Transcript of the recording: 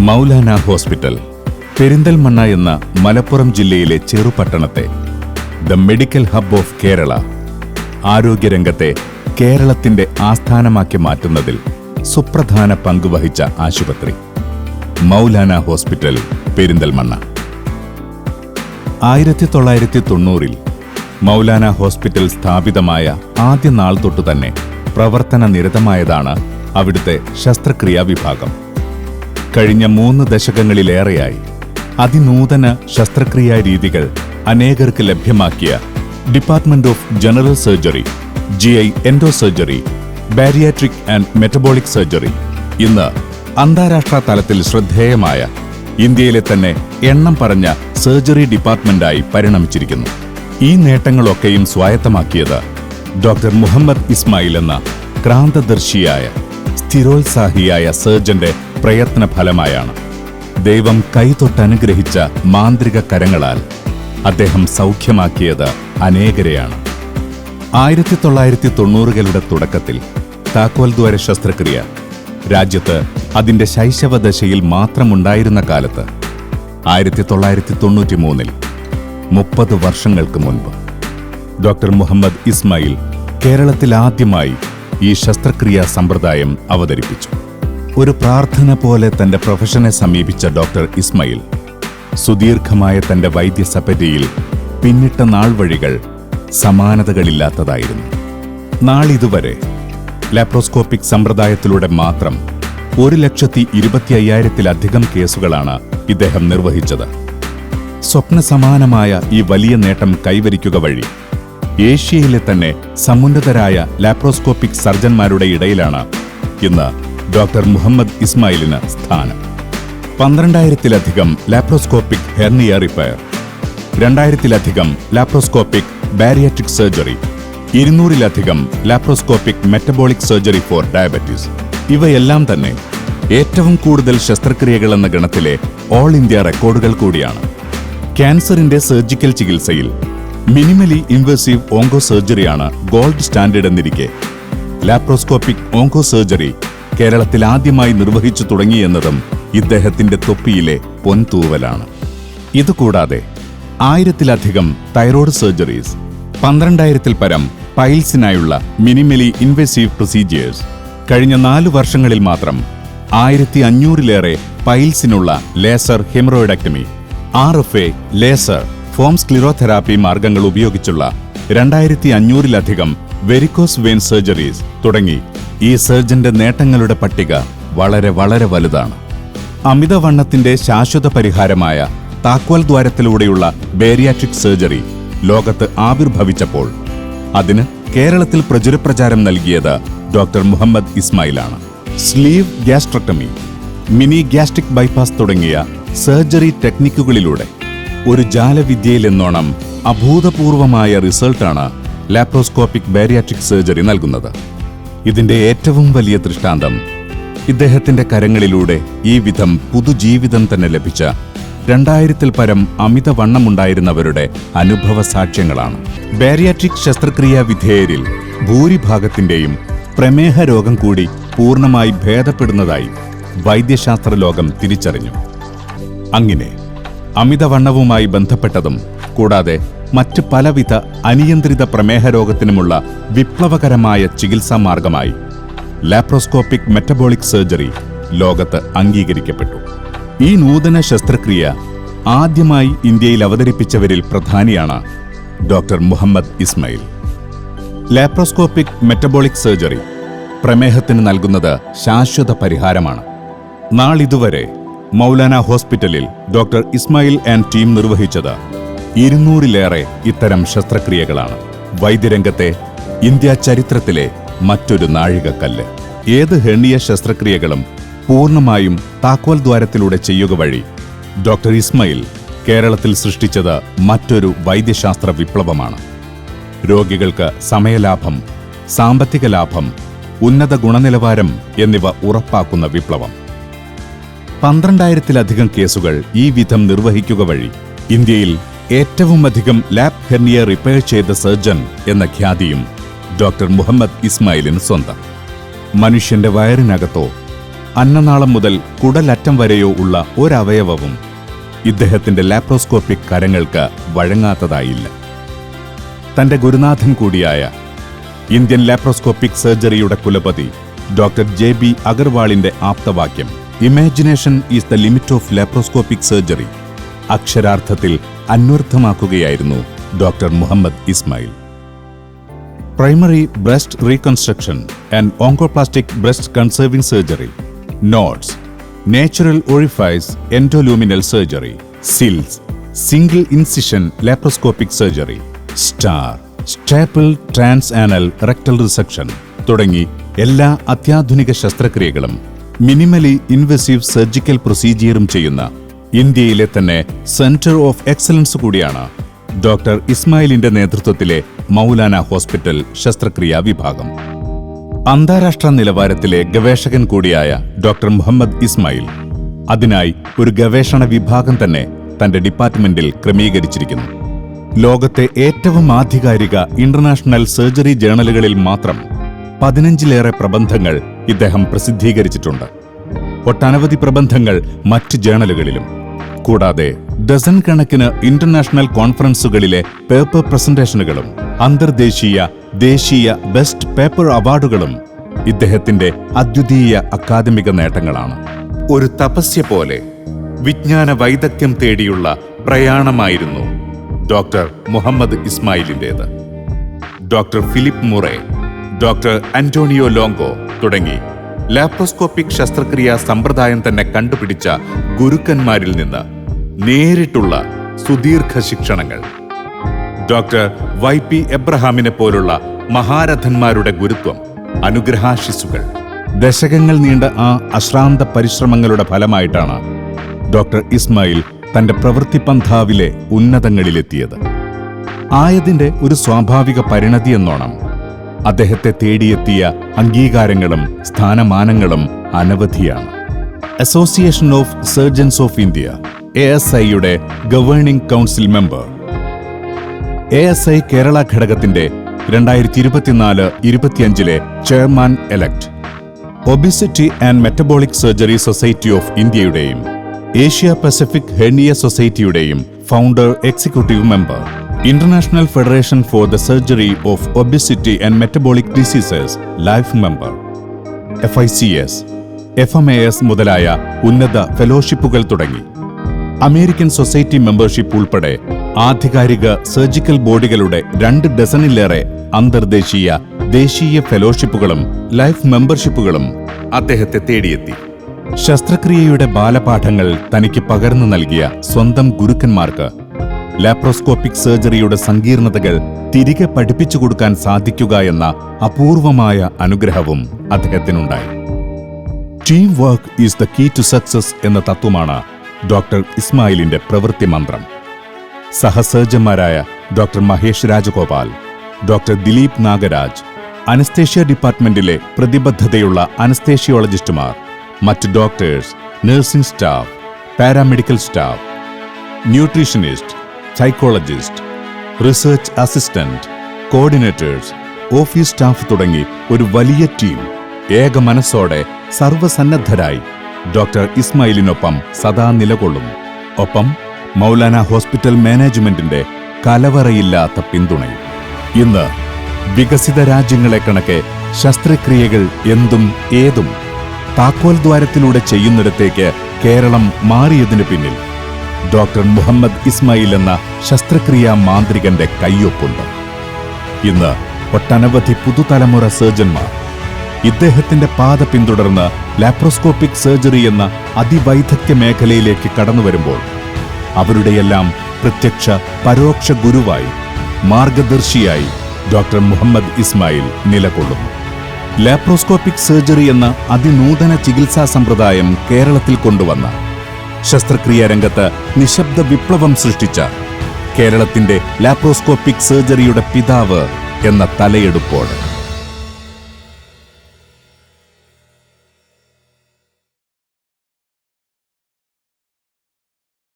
Maulana hospital, Perinthalmanna എന്ന മലപ്പുറം ജില്ലയിലെ ചെറുപട്ടണത്തെ the medical hub of Kerala, ആരോഗ്യരംഗത്തെ കേരളത്തിന്റെ ആസ്ഥാനമാക്കി മാറ്റുന്നതിൽ സുപ്രധാന പങ്കുവഹിച്ച ആശുപത്രി മൗലാന ഹോസ്പിറ്റൽ, പെരിന്തൽമണ്ണ. 1990-ൽ മൗലാന ഹോസ്പിറ്റൽ സ്ഥാപിതമായ ആദ്യ നാൾ തൊട്ടു തന്നെ പ്രവർത്തന നിരതമായതാണ് അവിടുത്തെ ശസ്ത്രക്രിയാ വിഭാഗം. കഴിഞ്ഞ 3 ദശകങ്ങളിലേറെയായി അതിനൂതന ശസ്ത്രക്രിയാ രീതികൾ അനേകർക്ക് ലഭ്യമാക്കിയ department of general surgery, GI endo surgery, bariatric and metabolic surgery ഇന്ന് അന്താരാഷ്ട്ര തലത്തിൽ ശ്രദ്ധേയമായ ഇന്ത്യയിലെ തന്നെ എണ്ണം പറഞ്ഞ സർജറി ഡിപ്പാർട്ട്മെന്റായി പരിണമിച്ചിരിക്കുന്നു. ഈ നേട്ടങ്ങളൊക്കെയും സ്വായത്തമാക്കിയത് ഡോക്ടർ മുഹമ്മദ് ഇസ്മായിൽ എന്ന ക്രാന്തദർശിയായ സ്ഥിരോത്സാഹിയായ സർജന്റെ പ്രയത്ന ഫലമായാണ്. ദൈവം കൈതൊട്ടനുഗ്രഹിച്ച മാന്ത്രിക കരങ്ങളാൽ അദ്ദേഹം സൗഖ്യമാക്കിയത് അനേകരെയാണ്. 1990കളുടെ തുടക്കത്തിൽ താക്കോൽദ്വാര ശസ്ത്രക്രിയ രാജ്യത്ത് അതിന്റെ ശൈശവദശയിൽ മാത്രമുണ്ടായിരുന്ന കാലത്ത് 1993-ൽ 30 വർഷങ്ങൾക്ക് മുൻപ് ഡോക്ടർ മുഹമ്മദ് ഇസ്മായിൽ കേരളത്തിൽ ആദ്യമായി ഈ ശസ്ത്രക്രിയാ സമ്പ്രദായം അവതരിപ്പിച്ചു. ഒരു പ്രാർത്ഥന പോലെ തന്റെ പ്രൊഫഷനെ സമീപിച്ച ഡോക്ടർ ഇസ്മായിൽ സുദീർഘമായ തന്റെ വൈദ്യസപര്യയിൽ പിന്നിട്ട നാൾവഴികൾ സമാനതകളില്ലാത്തതായിരുന്നു. നാളിതുവരെ ലാപ്രോസ്കോപ്പിക് സമ്പ്രദായത്തിലൂടെ മാത്രം 1,25,000-ത്തിലധികം കേസുകളാണ് ഇദ്ദേഹം നിർവഹിച്ചത്. സ്വപ്നസമാനമായ ഈ വലിയ നേട്ടം കൈവരിക്കുക വഴി ഏഷ്യയിലെ തന്നെ സമുന്നതരായ ലാപ്രോസ്കോപ്പിക് സർജന്മാരുടെ ഇടയിലാണ് ഇന്ന് ഡോക്ടർ മുഹമ്മദ് ഇസ്മായിലിന് സ്ഥാനം. 12,000-ത്തിലധികം ലാപ്രോസ്കോപ്പിക് ഹെർണിയ റിപ്പയർ, 2,000-ത്തിലധികം ലാപ്രോസ്കോപ്പിക് ബാരിയാട്രിക് സർജറി, 200-ലധികം laparoscopic metabolic surgery for diabetes. ഇവയെല്ലാം തന്നെ ഏറ്റവും കൂടുതൽ ശസ്ത്രക്രിയകൾ എന്ന ഗണത്തിലെ ഓൾ ഇന്ത്യ റെക്കോർഡുകൾ കൂടിയാണ്. ക്യാൻസറിന്റെ സർജിക്കൽ ചികിത്സയിൽ മിനിമലി ഇൻവേസീവ് ഓങ്കോ സർജറിയാണ് ഗോൾഡ് സ്റ്റാൻഡേർഡ് എന്നിരിക്കെ ലാപ്രോസ്കോപ്പിക് ഓങ്കോ സർജറി കേരളത്തിൽ ആദ്യമായി നിർവഹിച്ചു തുടങ്ങിയെന്നതും ഇദ്ദേഹത്തിന്റെ തൊപ്പിയിലെ പൊൻതൂവലാണ്. ഇതുകൂടാതെ 1000-ത്തിലധികം തൈറോയ്ഡ് സർജറീസ്, 12,000-ൽ പരം പൈൽസിനായുള്ള മിനിമലി ഇൻവേസീവ് പ്രൊസീജിയേഴ്സ്, കഴിഞ്ഞ 4 വർഷങ്ങളിൽ മാത്രം 1,500-ലേറെ പൈൽസിനുള്ള laser haemorrhoidectomy, RFA, laser, foam sclerotherapy മാർഗങ്ങൾ ഉപയോഗിച്ചുള്ള 2,500-ലധികം വെരിക്കോസ് വെയിൻ സർജറീസ് തുടങ്ങി ഈ സർജന്റെ നേട്ടങ്ങളുടെ പട്ടിക വളരെ വളരെ വലുതാണ്. അമിതവണ്ണത്തിന്റെ ശാശ്വത പരിഹാരമായ താക്കോൽ ദ്വാരത്തിലൂടെയുള്ള ബേരിയാട്രിക് സർജറി ലോകത്ത് ആവിർഭവിച്ചപ്പോൾ അതിന് കേരളത്തിൽ പ്രചുരപ്രചാരം നൽകിയത് ഡോക്ടർ മുഹമ്മദ് ഇസ്മായിലാണ്. Sleeve gastrectomy, mini gastric bypass തുടങ്ങിയ സർജറി ടെക്നിക്കുകളിലൂടെ ഒരു ജാലവിദ്യയിലെന്നോണം അഭൂതപൂർവമായ റിസൾട്ടാണ് ലാപ്രോസ്കോപ്പിക് ബാരിയാട്രിക് സർജറി നൽകുന്നത്. ഇതിന്റെ ഏറ്റവും വലിയ ദൃഷ്ടാന്തം ഇദ്ദേഹത്തിന്റെ കരങ്ങളിലൂടെ ഈ വിധം പുതുജീവിതം തന്നെ ലഭിച്ച 2,000-ൽ പരം അമിതവണ്ണമുണ്ടായിരുന്നവരുടെ അനുഭവ സാക്ഷ്യങ്ങളാണ്. ബാരിയാട്രിക് ശസ്ത്രക്രിയാ വിധേയരിൽ ഭൂരിഭാഗത്തിന്റെയും പ്രമേഹ രോഗം കൂടി പൂർണ്ണമായി ഭേദപ്പെടുന്നതായി വൈദ്യശാസ്ത്ര ലോകം തിരിച്ചറിഞ്ഞു. അങ്ങനെ അമിതവണ്ണവുമായി ബന്ധപ്പെട്ടതും കൂടാതെ മറ്റ് പലവിധ അനിയന്ത്രിത പ്രമേഹ രോഗത്തിനുമുള്ള വിപ്ലവകരമായ ചികിത്സാ മാർഗമായി ലാപ്രോസ്കോപ്പിക് മെറ്റബോളിക് സർജറി ലോകത്ത് അംഗീകരിക്കപ്പെട്ടു. ഈ നൂതന ശസ്ത്രക്രിയ ആദ്യമായി ഇന്ത്യയിൽ അവതരിപ്പിച്ചവരിൽ പ്രധാനിയാണ് doctor Muhammad Ismail. Laparoscopic metabolic surgery പ്രമേഹത്തിന് നൽകുന്നത് ശാശ്വത പരിഹാരമാണ്. നാളിതുവരെ മൗലാന ഹോസ്പിറ്റലിൽ ഡോക്ടർ ഇസ്മായിൽ ആൻഡ് ടീം നിർവഹിച്ചത് 200-ലേറെ ഇത്തരം ശസ്ത്രക്രിയകളാണ്. വൈദ്യരംഗത്തെ ഇന്ത്യ ചരിത്രത്തിലെ മറ്റൊരു നാഴികക്കല്ല്. ഏത് ഹെർണിയ ശസ്ത്രക്രിയകളും പൂർണ്ണമായും താക്കോൽ ദ്വാരത്തിലൂടെ ചെയ്യുക വഴി ഡോക്ടർ ഇസ്മായിൽ കേരളത്തിൽ സൃഷ്ടിച്ചത് മറ്റൊരു വൈദ്യശാസ്ത്ര വിപ്ലവമാണ്. രോഗികൾക്ക് സമയലാഭം, സാമ്പത്തിക ലാഭം, ഉന്നത ഗുണനിലവാരം എന്നിവ ഉറപ്പാക്കുന്ന വിപ്ലവം. 12,000-ത്തിലധികം കേസുകൾ ഈ വിധം നിർവഹിക്കുക വഴി ഇന്ത്യയിൽ ഏറ്റവുമധികം ലാപ്പ് ഹെർണിയ റിപ്പയർ ചെയ്ത സർജൻ എന്ന ഖ്യാതിയും ഡോക്ടർ മുഹമ്മദ് ഇസ്മായിലിന് സ്വന്തം. മനുഷ്യന്റെ വയറിനകത്തോ അന്നനാളം മുതൽ കുടലറ്റം വരെയോ ഉള്ള ഒരവയവവും ഇദ്ദേഹത്തിന്റെ ലാപ്രോസ്കോപ്പിക് കരങ്ങൾക്ക് വഴങ്ങാത്തതായില്ല. തന്റെ ഗുരുനാഥൻ കൂടിയായ ഇന്ത്യൻ ലാപ്രോസ്കോപ്പിക് സർജറിയുടെ കുലപതി ഡോക്ടർ JB അഗർവാളിന്റെ ആപ്തവാക്യം imagination is the limit of laparoscopic surgery അക്ഷരാർത്ഥത്തിൽ അന്വർത്ഥമാക്കുകയായിരുന്നു doctor Muhammad Ismail. Primary breast reconstruction and oncoplastic breast conserving surgery, NOTES, natural orifice endoluminal surgery, SILS, single incision laparoscopic surgery, STAR, staple trans anal rectal resection തുടങ്ങി എല്ലാ അത്യാധുനിക ശസ്ത്രക്രിയകളും minimally invasive surgical പ്രൊസീജിയറും ചെയ്യുന്ന ഇന്ത്യയിലെ തന്നെ സെന്റർ ഓഫ് എക്സലൻസ് കൂടിയാണ് doctor ഇസ്മായിലിന്റെ നേതൃത്വത്തിലെ മൗലാന ഹോസ്പിറ്റൽ ശസ്ത്രക്രിയാ വിഭാഗം. അന്താരാഷ്ട്ര നിലവാരത്തിലെ ഗവേഷകൻ കൂടിയായ ഡോക്ടർ മുഹമ്മദ് ഇസ്മായിൽ അതിനായി ഒരു ഗവേഷണ വിഭാഗം തന്നെ തന്റെ ഡിപ്പാർട്ട്മെന്റിൽ ക്രമീകരിച്ചിരിക്കുന്നു. ലോകത്തെ ഏറ്റവും ആധികാരിക ഇന്റർനാഷണൽ സർജറി ജേണലുകളിൽ മാത്രം 15ലേറെ പ്രബന്ധങ്ങൾ ഇദ്ദേഹം പ്രസിദ്ധീകരിച്ചിട്ടുണ്ട്. ഒട്ടനവധി പ്രബന്ധങ്ങൾ മറ്റ് ജേണലുകളിലും, കൂടാതെ ഡസൻ കണക്കിന് ഇന്റർനാഷണൽ കോൺഫറൻസുകളിലെ പേപ്പർ പ്രസന്റേഷനുകളും അന്തർദേശീയ, ദേശീയ ബെസ്റ്റ് പേപ്പർ അവാർഡുകളും ഇദ്ദേഹത്തിന്റെ അദ്വിതീയ അക്കാദമിക നേട്ടങ്ങളാണ്. ഒരു തപസ്യ പോലെ വിജ്ഞാന വൈദഗ്ധ്യം തേടിയുള്ള പ്രയാണമായിരുന്നു ഡോക്ടർ മുഹമ്മദ് ഇസ്മായിലിൻ്റേത്. Doctor Philip Murray, doctor Antonio Longo തുടങ്ങി ലാപ്രോസ്കോപ്പിക് ശസ്ത്രക്രിയാ സമ്പ്രദായം തന്നെ കണ്ടുപിടിച്ച ഗുരുക്കന്മാരിൽ നിന്ന് നേരിട്ടുള്ള സുദീർഘ ശിക്ഷണങ്ങൾ, ഡോക്ടർ YP എബ്രഹാമിനെ പോലുള്ള മഹാരഥന്മാരുടെ ഗുരുത്വം, അനുഗ്രഹാശിസുകൾ, ദശകങ്ങൾ നീണ്ട ആ അശ്രാന്ത പരിശ്രമങ്ങളുടെ ഫലമായിട്ടാണ് ഡോക്ടർ ഇസ്മായിൽ തന്റെ പ്രവൃത്തി പന്ഥാവിലെ ഉന്നതങ്ങളിലെത്തിയത്. ആയതിന്റെ ഒരു സ്വാഭാവിക പരിണതി എന്നോണം അദ്ദേഹത്തെ തേടിയെത്തിയ അംഗീകാരങ്ങളും സ്ഥാനമാനങ്ങളും അനവധിയാണ്. Association of surgeons of India ASIയുടെ governing council member, ASI Kerala ഘടകത്തിന്റെ 2024-25 chairman elect, obesity and metabolic surgery society of ഇന്ത്യയുടെയും ഏഷ്യ പസഫിക് ഹെർണിയ സൊസൈറ്റിയുടെയും founder executive member, international federation for the surgery of obesity and metabolic diseases life member, FICS, FMAS മുതലായ ഉന്നത ഫെലോഷിപ്പുകൾ തുടങ്ങി American society membership ഉൾപ്പെടെ ആധികാരിക surgical ബോഡികളുടെ 2 ഡസനിലേറെ അന്തർദേശീയ, ദേശീയ ഫെലോഷിപ്പുകളും life മെമ്പർഷിപ്പുകളും അദ്ദേഹത്തെ തേടിയെത്തി. ശസ്ത്രക്രിയയുടെ ബാലപാഠങ്ങൾ തനിക്ക് പകർന്നു നൽകിയ സ്വന്തം ഗുരുക്കന്മാർക്ക് ലാപ്രോസ്കോപ്പിക് സർജറിയുടെ സങ്കീർണതകൾ തിരികെ പഠിപ്പിച്ചു കൊടുക്കാൻ സാധിക്കുക എന്ന അപൂർവമായ അനുഗ്രഹവും അദ്ദേഹത്തിനുണ്ടായി. Team work is the key to success എന്ന തത്വമാണ് ഡോക്ടർ ഇസ്മായിലിന്റെ പ്രവൃത്തി മന്ത്രം. സഹസർജന്മാരായ doctor Mahesh Rajagopal, doctor Dileep Nagaraj, anaesthesia ഡിപ്പാർട്ട്മെന്റിലെ പ്രതിബദ്ധതയുള്ള അനസ്തേഷ്യോളജിസ്റ്റുമാർ, മറ്റ് doctors, nursing staff, paramedical staff, nutritionist, psychologist, research assistant, coordinators, office staff തുടങ്ങി ഒരു വലിയ ടീം ഏക മനസ്സോടെ സർവസന്നദ്ധരായി ഡോക്ടർ ഇസ്മായിലിനൊപ്പം സദാ നിലകൊള്ളുന്നു. ഒപ്പം മൗലാന ഹോസ്പിറ്റൽ മാനേജ്മെന്റിന്റെ കലവറയില്ലാത്ത പിന്തുണയും. ഇന്ന് വികസിത രാജ്യങ്ങളെ കണക്കെ ശസ്ത്രക്രിയകൾ എന്തും ഏതും താക്കോൽ ദ്വാരത്തിലൂടെ ചെയ്യുന്നിടത്തേക്ക് കേരളം മാറിയതിനു പിന്നിൽ ഡോക്ടർ മുഹമ്മദ് ഇസ്മായിൽ എന്ന ശസ്ത്രക്രിയാ മാന്ത്രികന്റെ കയ്യൊപ്പുണ്ട്. ഇന്ന് ഒട്ടനവധി പുതുതലമുറ സർജന്മാർ ഇദ്ദേഹത്തിന്റെ പാത പിന്തുടർന്ന് ലാപ്രോസ്കോപ്പിക് സർജറി എന്ന അതിവൈദഗ്ധ്യ മേഖലയിലേക്ക് കടന്നുവരുമ്പോൾ അവരുടെയെല്ലാം പ്രത്യക്ഷ പരോക്ഷ ഗുരുവായി, മാർഗദർശിയായി ഡോക്ടർ മുഹമ്മദ് ഇസ്മായിൽ നിലകൊള്ളുന്നു. ലാപ്രോസ്കോപ്പിക് സർജറി എന്ന അതിനൂതന ചികിത്സാ സമ്പ്രദായം കേരളത്തിൽ കൊണ്ടുവന്ന, ശസ്ത്രക്രിയാ രംഗത്ത് നിശബ്ദ വിപ്ലവം സൃഷ്ടിച്ച കേരളത്തിന്റെ ലാപ്രോസ്കോപ്പിക് സർജറിയുടെ പിതാവ് എന്ന തലയെടുപ്പോട്